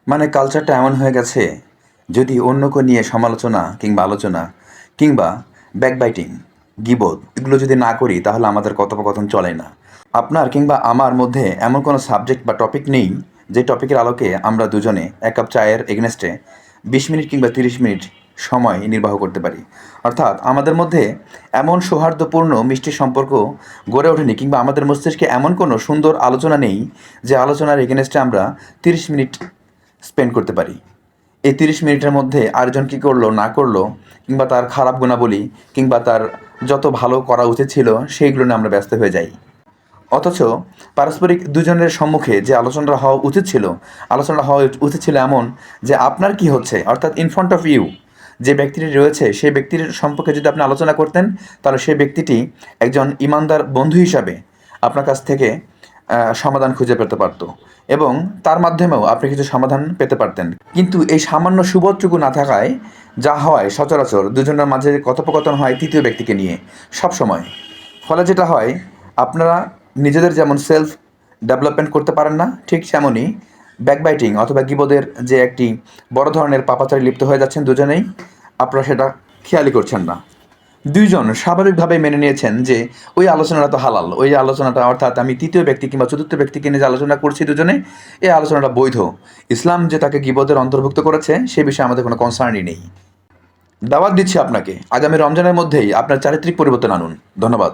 মানে কালচারটা এমন হয়ে গেছে, যদি অন্যকে নিয়ে সমালোচনা কিংবা আলোচনা কিংবা ব্যাকবাইটিং, গিবত এগুলো যদি না করি তাহলে আমাদের কথোপকথন চলে না। আপনার কিংবা আমার মধ্যে এমন কোনো সাবজেক্ট বা টপিক নেই যে টপিকের আলোকে আমরা দুজনে এক কাপ চায়ের এগেনস্টে 20 মিনিট কিংবা 30 মিনিট সময় নির্বাহ করতে পারি। অর্থাৎ আমাদের মধ্যে এমন সৌহার্দ্যপূর্ণ মিষ্টি সম্পর্ক গড়ে ওঠেনি, কিংবা আমাদের মস্তিষ্কে এমন কোনো সুন্দর আলোচনা নেই যে আলোচনার এগেনস্টে আমরা 30 মিনিট স্পেন্ড করতে পারি। এই 30 মিনিটের মধ্যে আরেকজন কী করলো না করলো, কিংবা তার খারাপ গুণাবলী কিংবা তার যত ভালো করা উচিত ছিল সেইগুলো নিয়ে আমরা ব্যস্ত হয়ে যাই। অথচ পারস্পরিক দুজনের সম্মুখে যে আলোচনাটা হওয়া উচিত ছিল, আলোচনাটা হওয়া উচিত ছিল এমন যে আপনার কি হচ্ছে, অর্থাৎ ইন ফ্রন্ট অফ ইউ যে ব্যক্তিটি রয়েছে সেই ব্যক্তির সম্পর্কে যদি আপনি আলোচনা করতেন, তাহলে সেই ব্যক্তিটি একজন ইমানদার বন্ধু হিসাবে আপনার কাছ থেকে সমাধান খুঁজে পেতে পারত এবং তার মাধ্যমেও আপনি কিছু সমাধান পেতে পারতেন। কিন্তু এই সামান্য সুবোধটুকু না থাকায় যা হয়, সচরাচর দুজনের মাঝে কথোপকথন হয় তৃতীয় ব্যক্তিকে নিয়ে সব সময়। ফলে যেটা হয়, আপনারা নিজেদের যেমন সেলফ ডেভেলপমেন্ট করতে পারেন না, ঠিক তেমনই ব্যাকবাইটিং অথবা গীবতের যে একটি বড় ধরনের পাপাচারে লিপ্ত হয়ে যাচ্ছেন দুজনেই, আপনারা সেটা খেয়ালই করছেন না। দুইজন স্বাভাবিকভাবে মেনে নিয়েছেন যে ওই আলোচনাটা তো হালাল, ওই আলোচনাটা, অর্থাৎ আমি তৃতীয় ব্যক্তি কিংবা চতুর্থ ব্যক্তিকে নিয়ে যে আলোচনা করছি দুজনে, এই আলোচনাটা বৈধ। ইসলাম যে তাকে গীবতের অন্তর্ভুক্ত করেছে সে বিষয়ে আমাদের কোনো কনসার্নই নেই। দাওয়াত দিচ্ছি আপনাকে, আগামী রমজানের মধ্যেই আপনার চারিত্রিক পরিবর্তন আনুন। ধন্যবাদ।